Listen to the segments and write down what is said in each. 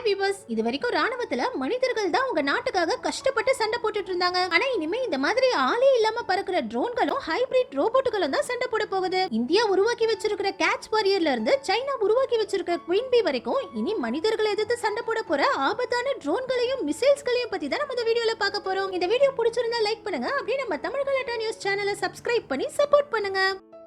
Viewers, இது வரைக்கும் ராணுவத்துல மனிதர்கள் தான் உங்க நாட்டுக்காக கஷ்டப்பட்டு சண்டை போட்டுட்டு இருந்தாங்க. ஆனா இனிமே இந்த மாதிரி ஆளே இல்லாம பறக்கிற ட்ரோன்களும் ஹைபிரிட் ரோபோட்டுகளும் தான் சண்டை போட போகுது. இந்தியா உருவாக்கி வச்சிருக்கிற கேட்ச் வாரியர்ல இருந்து சைனா உருவாக்கி வச்சிருக்கிற குயின் பீ வரைக்கும் இனி மனிதர்களை எதிர்த்து சண்டை போட போற ஆபத்தான ட்ரோன்களையும் மிசைல்ஸ்களையும் பத்தி தான் நம்ம இந்த வீடியோல பார்க்க போறோம். இந்த வீடியோ பிடிச்சிருந்தா லைக் பண்ணுங்க, அப்படியே நம்ம தமிழ் கலாட்டா நியூஸ் சேனலை சப்ஸ்கிரைப் பண்ணி சப்போர்ட் பண்ணுங்க.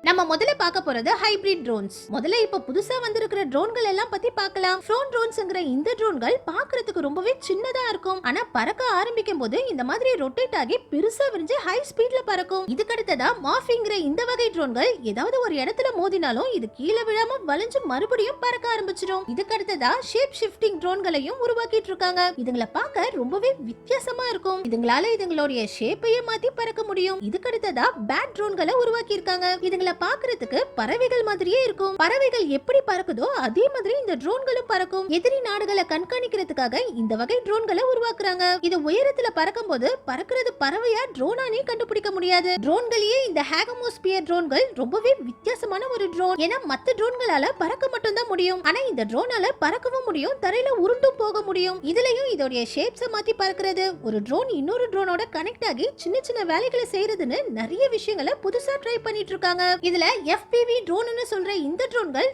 நம்ம முதல்ல பார்க்க போறது ஹைபிரிட் ட்ரோன்ஸ். முதல்ல இப்ப புதுசா வந்திருக்கிற ட்ரோன்கள் எல்லாம் பத்தி பார்க்கலாம். ட்ரோன் ட்ரோன்ஸ்ங்கற இந்த ட்ரோன்கள் பார்க்கிறதுக்கு ரொம்பவே சின்னதா இருக்கும். ஆனா பறக்க ஆரம்பிக்கும் போது இந்த மாதிரி ரொட்டேட் ஆகி பெருசா விரிஞ்சு ஹை ஸ்பீட்ல பறக்கும். இதுக்கு அடுத்ததா மார்ஃபிங்கிற இந்த வகை ட்ரோன்கள் ஏதாவது ஒரு இடத்துல மோதினாலும் இது கீழே விழாம வளைஞ்சு மறுபடியும் பறக்க ஆரம்பிச்சிடும். இதுக்கு அடுத்ததா ஷேப் ஷிஃப்டிங் ட்ரோன்களையும் உருவாக்கிட்டு இருக்காங்க. இதுங்களை பார்க்க ரொம்பவே வித்தியாசமா இருக்கும். இதுங்களால இதுங்களுடைய ஷேப்பையே மாத்தி பறக்க முடியும். இதுக்கு அடுத்ததா பேட் ட்ரோன்களை உருவாக்கி இருக்காங்க. இதுங்களை பாக்குறதுக்கு பறவைகள் மாதிரியே இருக்கும். பறவைகள் எப்படி பறக்குதோ அதே மாதிரி இந்த ட்ரோன்களும் பறக்கும். எதிரி நாடுகளை கண்காணிக்கிறதுக்காக இந்த வகை ட்ரோன்களை உருவாக்குறாங்க. இது உயரத்துல பறக்கும் போது பறக்கிறது பறவையா ட்ரோனானே கண்டுபிடிக்க முடியாது. ட்ரோன்களையே இந்த ஹேகமோஸ்பியர் ட்ரோன்கள் ரொம்பவே வித்தியாசமான ஒரு ட்ரோன். ஏன்னா மத்த ட்ரோன்களால பறக்க மட்டும் தான் முடியும். ஆனா இந்த ட்ரோனால பறக்கவும் முடியும், தரையில உருண்டும் போக முடியும். இதுலயும் இதோடைய ஷேப்ஸ மாத்தி பறக்கிறது, ஒரு ட்ரோன் இன்னொரு ட்ரோனோட கனெக்ட் ஆகி சின்ன சின்ன வேலைகளை செய்யறதுன்னு நிறைய விஷயங்களை புதுசா ட்ரை பண்ணிட்டு இருக்காங்க. இதுல FPV ட்ரோன்னு சொல்ற இந்த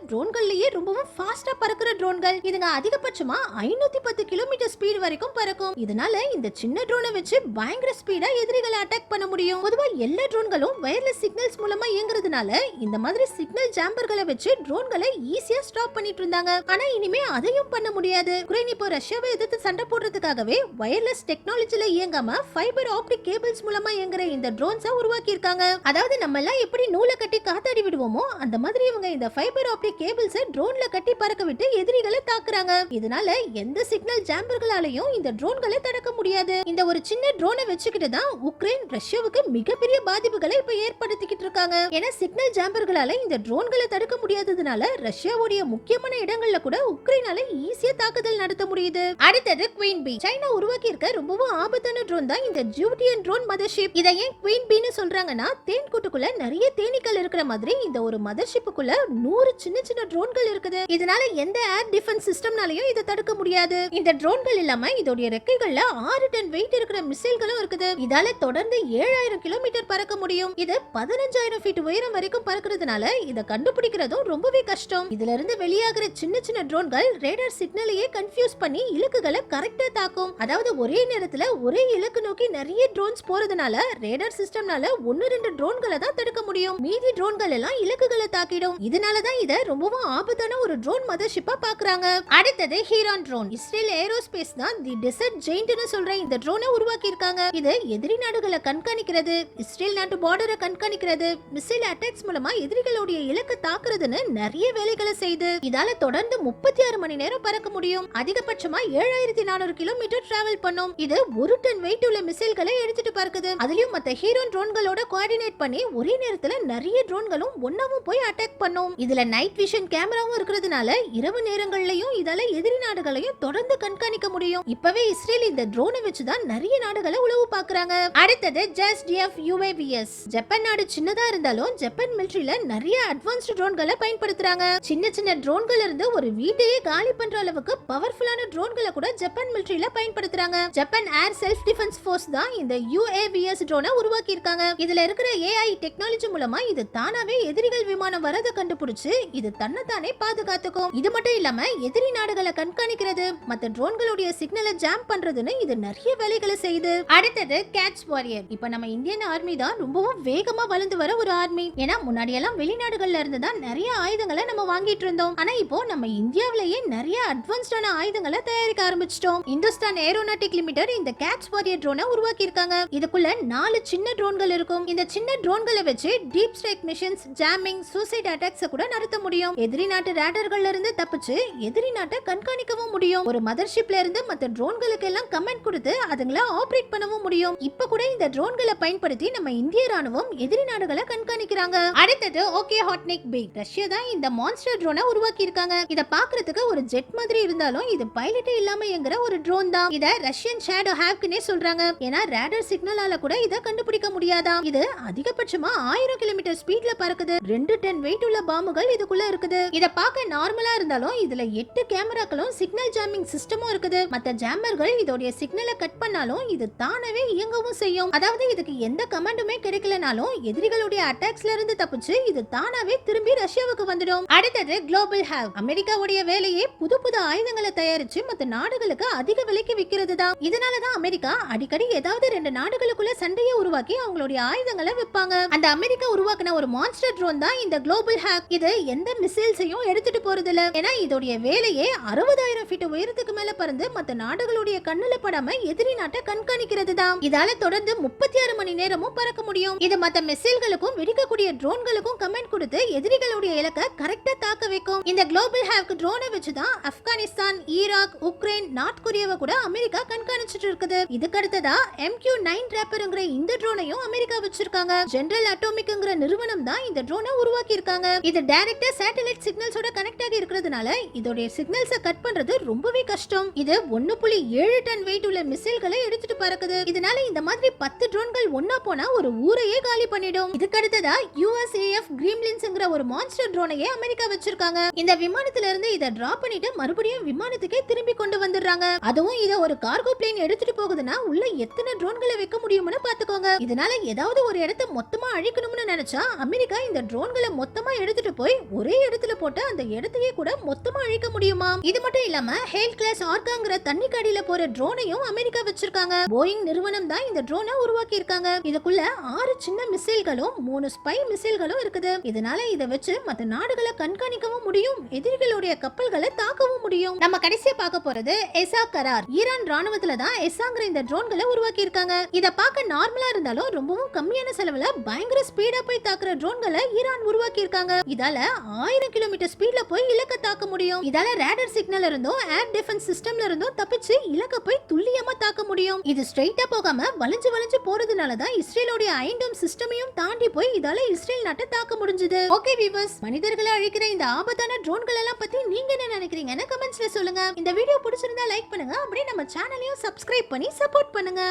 ட்ரோன்கள்லயே ரொம்பவும் ஃபாஸ்டா பறக்கிற ட்ரோன்கள். இதுங்க அதிகபட்சமா 510 கிலோமீட்டர் ஸ்பீட் வரைக்கும் பறக்கும். இதனால இந்த சின்ன ட்ரோனை வச்சு பயங்கர ஸ்பீடா எதிரிகளை அட்டாக் பண்ண முடியும். பொதுவா எல்லா ட்ரோன்களும் வயர்லெஸ் சிக்னல்ஸ் மூலமா இயங்குறதுனால இந்த மாதிரி சிக்னல் ஜாம்பர்களை வச்சு ட்ரோன்களை ஈஸியா ஸ்டாப் பண்ணிட்டு இருந்தாங்க. ஆனா இனிமே அதையும் பண்ண முடியாது. உக்ரைன் இப்போ ரஷ்யாவை எதிர்த்து சண்டை போடுறதுக்காகவே வயர்லெஸ் டெக்னாலஜில இயங்காம ஃபைபர் ஆப்டிக் கேபிள்ஸ் மூலமா இயங்குற இந்த ட்ரோன்ஸை உருவாக்கி இருக்காங்க. அதாவது நம்ம எல்லாம் எப்படி நூலை கட்டி காத்தாடி விடுவோமோ அந்த மாதிரி இவங்க இந்த ஃபைபர் ஆப்டிக் கேபிள்ஸை ட்ரோன்ல கட்டி பறக்க விட்டு எதிரிகளை தாக்குறாங்க. இதனால எந்த சிக்னல் ஜாம்பர்களாலையும் இந்த ட்ரோன்களை தடுக்க முடியாது. இந்த ஒரு சின்ன ட்ரோனை வச்சுக்கிட்டு தான் உக்ரைன் ரஷ்யாவுக்கு மிகப்பெரிய பாதிப்புகளை இப்ப ஏற்படுத்திக்கிட்டு இருக்காங்க. ஏன்னா சிக்னல் ஜாம்பர்களால இந்த ட்ரோன்களை தடுக்க முடியாததுனால ரஷ்யாவுடைய முக்கியமான இடங்கள்ல கூட உக்ரைனால ஈஸியா தாக்குதல் நடத்த முடியுது. அடுத்தது குயின் பீ. சைனா உருவாக்கி இருக்க ரொம்பவும் ஆபத்தான ட்ரோன் தான் இந்த ஜூட்டியன் ட்ரோன் மதர்ஷிப். இதை ஏன் குயின் பீன்னு சொல்றாங்கன்னா தேன் கூட்டுக்குள்ள நிறைய தேனீக்கள் இருக்கிற மாதிரி இந்த ஒரு மதர்ஷிப்புக்குள்ள 100 சின்ன சின்ன ட்ரோன்கள் இருக்குது. இதனால எந்த ஏர் டிஃபென்ஸ் சிஸ்டம்னாலயும் இதை தடுக்க முடியாது. இந்த ட்ரோன்கள் இல்லாம இதோட ரெக்கைகள்ல 6 டன் வெயிட் இருக்கிற மிசைல்களும் இருக்குது. இதால தொடர்ந்து 7000 கிலோமீட்டர் பறக்க முடியும். இது 15000 ஃபீட் உயரம் வரைக்கும் பறக்கிறதுனால இதை கண்டுபிடிக்கிறதும் ரொம்பவே கஷ்டம். இதுல இருந்து வெளியாகிற சின்ன சின்ன ட்ரோன்கள் ரேடார் சிக்னலையே கன்ஃபியூஸ் பண்ணி இலக்குகளை கரெக்டா தாக்கும். அதாவது ஒரே நேரத்துல ஒரே இலக்கு நோக்கி நிறைய ட்ரோன்ஸ் போறதுனால ரேடார் சிஸ்டம்னால 1-2 ட்ரோன்களை தான் தடுக்க முடியும். மீதி ட்ரோன்கள் எல்லாம் இலக்குகளை தாக்கிடும். இதனால தான் இத ரொம்பவும் ஆபத்தான ஒரு ட்ரோன் மதர்ஷிப்பா பாக்குறாங்க. அடுத்தது ஹீரான் ட்ரோன். இஸ்ரேல் ஏரோஸ்பேஸ் தான் தி டெசர்ட் ஜெயிண்ட்னு சொல்ற இந்த ட்ரோனை உருவாக்கி இருக்காங்க. இது எதிரி நாடுகளை கண்காணிக்கிறது, இஸ்ரேல் நாட்டு பார்டரை கண்காணிக்கிறது, மிசைல் அட்டாக்ஸ் மூலமா எதிரிகளுடைய இலக்கை தாக்குறதுன்னு நிறைய வேலைகளை செய்து இதால தொடர்ந்து 36 மணி நேரம் பறக்க முடியும். அதிகபட்சமா 7400 கிலோமீட்டர் டிராவல் பண்ணும். இது 1 டன் வெயிட் உள்ள மிசைல்களை எடுத்துட்டு பறக்குது. அதுலயும் மத்த ஹீரான் ட்ரோன்களோட கோஆர்டினேட் பண்ணி ஒரே நேரத்துல நிறைய ட்ரோன்களும் ஒன்னாவும் போய் அட்டாக் பண்ணும். இதுல நைட் விஷன் கேமராவும் இருக்கிறதுனால இரவு நேரங்கள்லயும் இதால எதிரி நாடுகளையும் தொடர்ந்து கண்காணிக்க முடியும். இப்பவே இஸ்ரேல் இந்த ட்ரோனை வச்சுதான் நிறைய நாடுகளை உளவு பாக்குறாங்க. அடுத்தது ஜஸ்டிஎஃப் UAVs. ஜப்பான் நாடு சின்னதா இருந்தாலும் ஜப்பான் மிலிட்டரியில நிறைய அட்வான்ஸ்ட் ட்ரோன்களை பயன்படுத்துறாங்க. சின்ன சின்ன ட்ரோன்கள் இருந்து ஒரு வீட்டையே காலி பண்ற அளவுக்கு பவர்ஃபுல்லான ட்ரோன்களை கூட ஜப்பான் மிலிட்டரியில பயன்படுத்துறாங்க. ஜப்பான் ஏர் செல்ஃப் டிஃபென்ஸ் ஃபோர்ஸ் தான் இந்த UAVs ட்ரோனை உருவாக்கி இருக்காங்க. இதுல இருக்கிற AI டெக்னாலஜி மூலமா இது தானாவே எதிரிகள் விமானம் வரத கண்டுபிடிச்சு இது தன்னைத்தானே பாதுகாத்துக்கும். இது மட்டும் இல்லாம எதிரி நாடுகளை கண்காணிக்கிறது, மத்த ட்ரோன்களுடைய சிக்னலை ஜாம் பண்றதுன்னு இது நிறைய வேலைகளை செய்யுது. அடுத்தது கேட்ச் வாரியர். இப்ப நம்ம இந்தியன் ஆர்மி தான் ரொம்பவும் வேகமா வளர்ந்து வர ஒரு ஆர்மி. ஏன்னா முன்னாடி எல்லாம் வெளிநாடுகள்ல இருந்து தான் நிறைய ஆயுதங்களை நம்ம வாங்கிட்டு இருந்தோம். ஆனா இப்போ நம்ம இந்தியாவிலேயே நிறைய அட்வான்ஸ்டான ஆயுதங்களை தயாரிக்க ஆரம்பிச்சிட்டோம். இந்துஸ்தான் ஏரோநாட்டிக் லிமிடெட் இந்த கேட்ச் வாரியர் ட்ரோனை உருவாக்கி இருக்காங்க. இதுக்குள்ள 4 சின்ன ட்ரோன்கள் இருக்கும். இந்த சின்ன ட்ரோன்களை வச்சு deep strike missions, jamming, suicide attacks கூட நடத்த முடியும். எதிரி நாட்டு ரேடர்கள்ல இருந்து தப்பிச்சு எதிரி நாட்டை கண்காணிக்கவும் முடியும். ஒரு மதர்ஷிப்ல இருந்து மத்த ட்ரோன்களுக்கு எல்லாம் கமெண்ட் கொடுத்து அதுங்களை ஆபரேட் பண்ணவும் முடியும். இப்ப கூட இந்த ட்ரோன்களை பயன்படுத்தி நம்ம இந்திய ராணுவம் எதிரி நாடுகளை கண்காணிக்கிறாங்க. அடுத்தது ஓகே ஹாட்னிக் பி. ரஷ்யா தான் இந்த மான்ஸ்டர் ட்ரோனை உருவாக்கி இருக்காங்க. இத பாக்குறதுக்கு ஒரு ஜெட் மாதிரி இருந்தாலும் இது பைலட்டே இல்லாம இயங்குற ஒரு ட்ரோன் தான். இத ரஷ்யன் ஷேடோ ஹேவ்க்னே சொல்றாங்க. ஏன்னா ரேடார் சிக்னலால கூட இத கண்டுபிடிக்க முடியாதா. இது அதிகபட்சமா 1000 கிலோமீட்டர் ஸ்பீட்ல பறக்குது. 2 டன் வெயிட் உள்ள பாம்புகள் இதுக்குள்ள இருக்குது. இத பார்க்க நார்மலா இருந்தாலும் இதுல 8 கேமராக்களும் சிக்னல் ஜாமிங் சிஸ்டமும் இருக்குது. மத்த ஜாமர்கள் இதோட சிக்னலை கட் பண்ணாலும் இது தானவே இயங்கவும் செய்யும். அதாவது இதுக்கு எந்த கமாண்டுமே கிடைக்கலனாலும் எதிரிகளுடைய அட்டாக்ஸ்ல இருந்து தப்பிச்சு இது தானாவே திரும்பி ரஷ்யாவுக்கு வந்துடும். அடுத்தது குளோபல் ஹேவ். அமெரிக்காவுடைய வேலையே புது புது ஆயுதங்களை தயாரிச்சு மத்த நாடுகளுக்கு அதிக விலைக்கு விக்கிறது தான். இதனாலதான் அமெரிக்கா அடிக்கடி ஏதாவது 2 நாடுகளுக்குள்ள சண்டையை உருவாக்கி அவங்களுடைய ஆயுதங்களை விற்பாங்க. அந்த அமெரிக்கா உருவாக்கின ஒரு மான்ஸ்டர் ட்ரோன் தான் இந்த குளோபல் ஹேக். இது எந்த மிசைல்ஸையும் எடுத்துட்டு போறது இல்ல. ஏன்னா இதோடைய வேலையே 60,000 ஃபீட் உயரத்துக்கு மேல பறந்து மத்த நாடுகளுடைய கண்ணுல படாம எதிரி நாட்டை கண்காணிக்கிறது தான். இதால தொடர்ந்து 36 மணி நேரமும் பறக்க முடியும். இது மத்த மிசைல்களுக்கும் வெடிக்கக்கூடிய ட்ரோன்களுக்கும் கமெண்ட் கொடுத்து எதிரிகளுடைய இலக்கை கரெக்டா தாக்க வைக்கும். இந்த குளோபல் ஹேக் ட்ரோனை வச்சுதான் ஆப்கானிஸ்தான், ஈராக், உக்ரைன், நார்த் கொரியாவை கூட அமெரிக்கா கண்காணிச்சிட்டு இருக்குது. இதுக்கு அடுத்ததா MQ-9 டிராப்பர்ங்கிற இந்த ட்ரோனையும் அமெரிக்கா வச்சிருக்காங்க. ஜெனரல் அட்டாமிக்ங்கிற நிறுவனம் தான் இந்த ட்ரோனை உருவாக்கி இருக்காங்க. இது டைரக்டா சேட்டலைட் சிக்னல்ஸோட கனெக்ட் ஆகி இருக்கிறதுனால இதோட சிக்னல்ஸை கட் பண்றது ரொம்பவே கஷ்டம். இது 1.7 டன் வெயிட் உள்ள மிசைல்களை எடுத்துட்டு பறக்குது. இதனால இந்த மாதிரி 10 ட்ரோன்கள் ஒன்னா போனா ஒரு ஊரையே காலி பண்ணிடும். இதுக்கு அடுத்ததா USAF கிரீம்லின்ஸ்ங்கிற ஒரு மான்ஸ்டர் ட்ரோனையே அமெரிக்கா வச்சிருக்காங்க. இந்த விமானத்துல இருந்து இத டிராப் பண்ணிட்டு மறுபடியும் விமானத்துக்கே திரும்பி கொண்டு வந்துடுறாங்க. அதுவும் இத ஒரு கார்கோ பிளேன் எடுத்துட்டு போகுதுன்னா உள்ள எத்தனை ட்ரோன்களை வைக்க முடியும்னு பாத்துக்கோங்க. இதனால ஏதாவது ஒரு இடத்தை மொத்தமா அழிக்கணும்னு நினைச்சா அமெரிக்கா இந்த ட்ரோன்களை மொத்தமா எடுத்துட்டு போய் ஒரே இடத்துல போட்டு அந்த இடத்தையே கூட மொத்தமா அழிக்க முடியுமா? இது மட்டும் இல்லாம ஹேல் கிளாஸ் ஆர்காங்கிற தண்ணி கடியில போற ட்ரோனையும் அமெரிக்கா வச்சிருக்காங்க. போயிங் நிறுவனம் தான் இந்த ட்ரோனை உருவாக்கி இருக்காங்க. இதுக்குள்ள 6 சின்ன மிசைல்களும் 3 ஸ்பை மிசைல்களும் இருக்குது. இதனால இத வச்சு மத்த நாடுகளை கண்காணிக்கவும் முடியும், எதிரிகளுடைய கப்பல்களை தாக்கவும் முடியும். நம்ம கடைசியா பார்க்க போறது எசா கரார். ஈரான் ராணுவத்துல தான் எசாங்கிற இந்த ட்ரோன்களை உருவாக்கி இருக்காங்க. இத பார்க்க நார்மலா இருந்தாலும் ரொம்பவும் கம்மியான செலவுல பயங்கர ஸ்பீடா போய் தாக்குற ட்ரோன்களை ஈரான் உருவாக்கி இருக்காங்க. இதால 1000 கிலோமீட்டர் ஸ்பீட்ல போய் இலக்க தாக்க முடியும். இதால ரேடார் சிக்னல் இருந்தும் ஏர் டிஃபென்ஸ் சிஸ்டம்ல இருந்தும் தப்பிச்சு இலக்க போய் துல்லியமா தாக்க முடியும். இது ஸ்ட்ரைட்டா போகாம வளைஞ்சு வளைஞ்சு போறதுனால தான் இஸ்ரேலோட ஐண்டோம் சிஸ்டமையும் தாண்டி போய் இதால இஸ்ரேல் நாட்டை தாக்க முடிஞ்சது. ஓகே வீவர்ஸ், மனிதர்களை அழிக்கிற இந்த ஆபத்தான ட்ரோன்கள் எல்லாம் பத்தி நீங்க என்ன நினைக்கிறீங்கன்னு கமெண்ட்ஸ்ல சொல்லுங்க. இந்த வீடியோ பிடிச்சிருந்தா லைக் பண்ணுங்க, அப்படியே நம்ம சேனலையும் சப்ஸ்கிரைப் பண்ணி சப்போர்ட் பண்ணுங்க.